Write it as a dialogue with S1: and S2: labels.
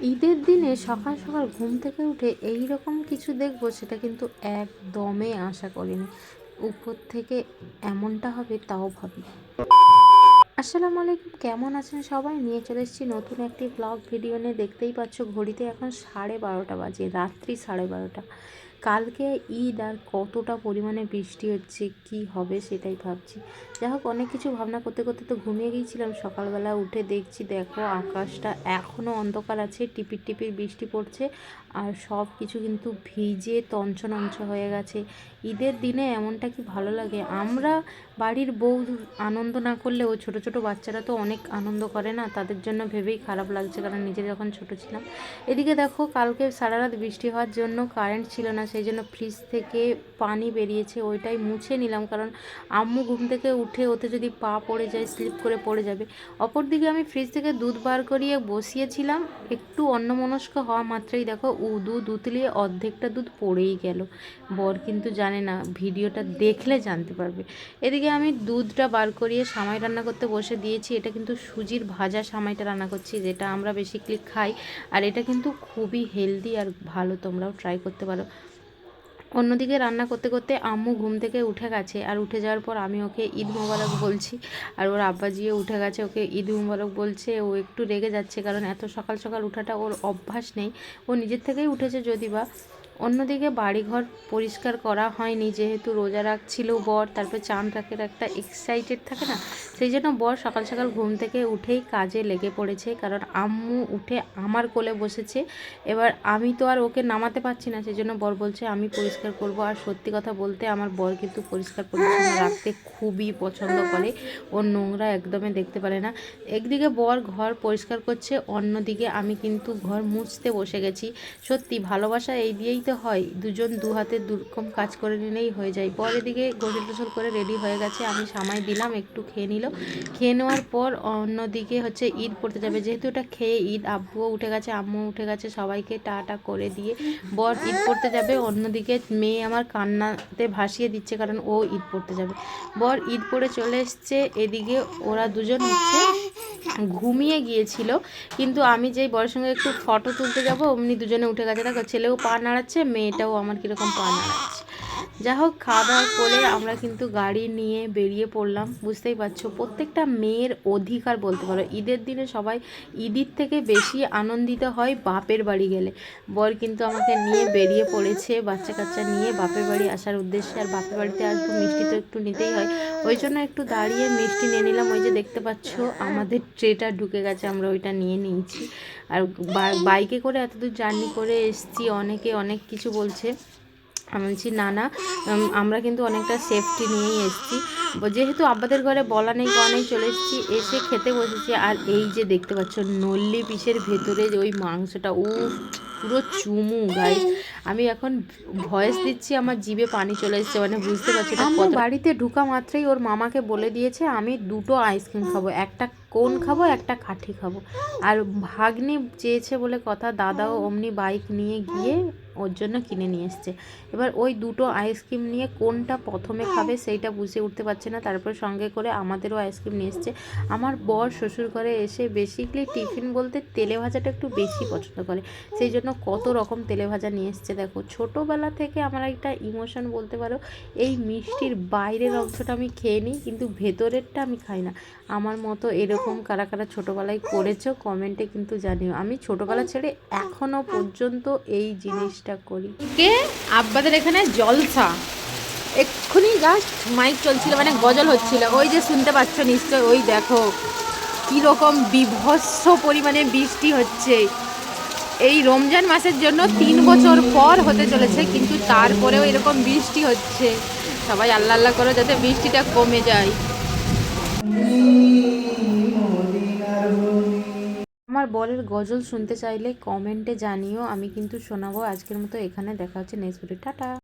S1: ঈদের দিনে সকাল সকাল ঘুম থেকে উঠে এই রকম কিছু দেখবো সেটা কিন্তু একদমই আশা করিনি। উপর থেকে এমনটা হবে তাও ভাবিনি। আসসালামু আলাইকুম, কেমন আছেন সবাই? নিয়ে চলে এসেছি নতুন একটি ব্লগ ভিডিও নিয়ে। দেখতেই পাচ্ছ ঘড়িতে এখন 12:30 বাজে, রাত্রি 12:30। কালকে ঈদ আর কতটা পরিমাণে বৃষ্টি হচ্ছে, কি হবে সেটাই ভাবছি। যাই হোক, অনেক কিছু ভাবনা করতে করতে তো ঘুমিয়ে গিয়েছিলাম। সকালবেলা উঠে দেখছি, দেখো আকাশটা এখনও অন্ধকার আছে, টিপির টিপির বৃষ্টি পড়ছে আর সব কিছু কিন্তু ভিজে তঞ্চনঞ্চ হয়ে গেছে। ঈদের দিনে এমনটা কি ভালো লাগে। আমরা বাড়ির বউ আনন্দ না করলেও ছোট ছোট বাচ্চারা তো অনেক আনন্দ করে না, তাদের জন্য ভেবেই খারাপ লাগছে, কারণ নিজে যখন ছোট ছিলাম। এদিকে দেখো, কালকে সারা রাত বৃষ্টি হওয়ার জন্য কারেন্ট ছিল না, সেই জন্য ফ্রিজ থেকে পানি বেরিয়েছে, ওইটাই মুছে নিলাম, কারণ আম্মু ঘুম থেকে উঠে ওতে যদি পা পড়ে যায়, স্লিপ করে পড়ে যাবে। অপরদিকে আমি ফ্রিজ থেকে দুধ বার করিয়ে বসিয়েছিলাম, একটু অন্যমনস্ক হওয়া মাত্রই দেখো দুধ উতলিয়ে অর্ধেকটা দুধ পড়েই গেল। বর কিন্তু জানে না, ভিডিওটা দেখলে জানতে পারবে। এদিকে আমি দুধটা বার করিয়ে সামাই রান্না করতে বসে দিয়েছি। এটা কিন্তু সুজির ভাজা সামাইটা রান্না করছি, যেটা আমরা বেসিক্যালি খাই। আর এটা কিন্তু খুবই হেলদি আর ভালো, তোমরাও ট্রাই করতে পারো। অন্যদিকে রান্না করতে করতে আম্মু ঘুম থেকে উঠে গেছে, আর উঠে যাওয়ার পর আমি ওকে ঈদ মোবারক বলছি, আর ওর আব্বাজিও উঠে গেছে, ওকে ঈদ মোবারক বলছে। ও একটু রেগে যাচ্ছে, কারণ এত সকাল সকাল উঠাটা ওর অভ্যাস নেই, ও নিজের থেকেই উঠেছে যদি বা। অন্যদিকে বাড়িঘর পরিষ্কার করা হয়নি, যেহেতু রোজা রাখছিল বর, তারপরে চাঁদ রাখের একটা এক্সাইটেড থাকে না, সেই জন্য বর সকাল সকাল ঘুম থেকে উঠেই কাজে লেগে পড়েছে। কারণ আম্মু উঠে আমার কোলে বসেছে, এবার আমি তো আর ওকে নামাতে পারছি না, সেই জন্য বর বলছে আমি পরিষ্কার করব। আর সত্যি কথা বলতে আমার বর কিন্তু পরিষ্কার পরিচ্ছন্ন রাখতে খুবই পছন্দ করে, ওর নোংরা একদমই দেখতে পারে না। একদিকে বর ঘর পরিষ্কার করছে, অন্যদিকে আমি কিন্তু ঘর মুছতে বসে গেছি। সত্যি ভালোবাসা এই দিয়েই তো হয়, দুজন দু হাতে দুরকম কাজ করে নিলেই হয়ে যায়। বর এদিকে গোসল টোসল করে রেডি হয়ে গেছে, আমি সামাই দিলাম, একটু খেয়ে নিল। খেয়ে নেওয়ার পর অন্যদিকে হচ্ছে ঈদ পড়তে যাবে, যেহেতু এটা খেয়ে ঈদ, আব্বুও উঠে গেছে, আম্মু উঠে গেছে, সবাইকে টাটা করে দিয়ে বর ঈদ পড়তে যাবে। অন্যদিকে মেয়ে আমার কান্নাতে ভাসিয়ে দিচ্ছে, কারণ ও ঈদ পড়তে যাবে। বর ঈদ পড়ে চলে এসছে, এদিকে ওরা দুজন হচ্ছে ঘুমিয়ে গিয়েছিল, কিন্তু আমি যেই বরের সঙ্গে একটু ফটো তুলতে যাব অমনি দুজনে উঠে গেছে। দেখো, ছেলেও পা নাড়াচ্ছে, মেয়েটাও আমার কীরকম পা নাড়াচ্ছে। যা হোক, খাওয়া দাওয়া করে আমরা কিন্তু গাড়ি নিয়ে বেরিয়ে পড়লাম। বুঝতেই পারছো, প্রত্যেকটা মেয়ের অধিকার বলতে পারো, ঈদের দিনে সবাই ঈদের থেকে বেশি আনন্দিত হয় বাপের বাড়ি গেলে। বর কিন্তু আমাকে নিয়ে বেরিয়ে পড়েছে বাচ্চা কাচ্চা নিয়ে বাপের বাড়ি আসার উদ্দেশ্যে। আর বাপের বাড়িতে আসবো, মিষ্টি তো একটু নিতেই হয়, ওই জন্য একটু দাঁড়িয়ে মিষ্টি নিয়ে নিলাম। ওই যে দেখতে পাচ্ছ আমাদের ট্রেটা ঢুকে গেছে, আমরা ওইটা নিয়ে নিয়েছি। আর বাইকে করে এতদূর জার্নি করে এসছি, অনেকে অনেক কিছু বলছে, আমি বলছি না না, আমরা কিন্তু অনেকটা সেফটি নিয়েই এসেছি। যেহেতু আব্বাদের ঘরে বলা নেই কওয়া নেই, চলে এসেছি, এসে খেতে বসেছি। আর এই যে দেখতে পাচ্ছ নল্লি পিসের ভেতরে ওই মাংসটা, পুরো চুমু গাইস। আমি এখন ভয়েস দিচ্ছি, আমার জিভে পানি চলে এসেছে, মানে বুঝতে পারছি না। আমার বাড়িতে ঢুকা মাত্রই ওর মামাকে বলে দিয়েছে আমি দুটো আইসক্রিম খাবো, একটা কোন খাবো, একটা কাঠি খাবো। আর ভাগ্নি চেয়েছে বলে কথা, দাদাও অমনি বাইক নিয়ে গিয়ে ওর জন্য কিনে নিয়ে এসছে। এবার ওই দুটো আইসক্রিম নিয়ে কোনটা প্রথমে খাবে সেইটা বুঝে উঠতে পারছে না, তারপর সঙ্গে করে আমাদেরও আইসক্রিম নিয়ে এসছে। আমার বর শ্বশুর ঘরে এসে বেসিক্যালি টিফিন বলতে তেলে ভাজাটা একটু বেশি পছন্দ করে, সেই জন্য কত রকম তেলে ভাজা নিয়ে এসছে। দেখো, ছোটোবেলা থেকে আমার একটা ইমোশন বলতে পারো, এই মিষ্টির বাইরের অংশটা আমি খেয়ে নিই, কিন্তু ভেতরেরটা আমি খাই না। আমার মতো এরকম কারা কারা ছোটোবেলায় করেছো কমেন্টে কিন্তু জানিও। আমি ছোটোবেলা ছেড়ে এখনও পর্যন্ত এই জিনিসটা করি। কে আব্বাদের এখানে জলসা, এক্ষুনি জাস্ট মাইক চলছিল, মানে গজল হচ্ছিল, ওই যে শুনতে পাচ্ছ নিশ্চয়। ওই দেখো কীরকম বিভৎস পরিমাণে বৃষ্টি হচ্ছে। এই রমজান মাসের জন্য 3 বছর পর হতে চলেছে, কিন্তু তারপরেও এরকম বৃষ্টি হচ্ছে। সবাই আল্লাহ আল্লাহ করো যাতে বৃষ্টিটা কমে যায়। আমার বরের গজল শুনতে চাইলে কমেন্টে জানিও, আমি কিন্তু শোনাবো। আজকের মতো এখানে দেখা হচ্ছে নেক্সট ভিডিও, টাটা।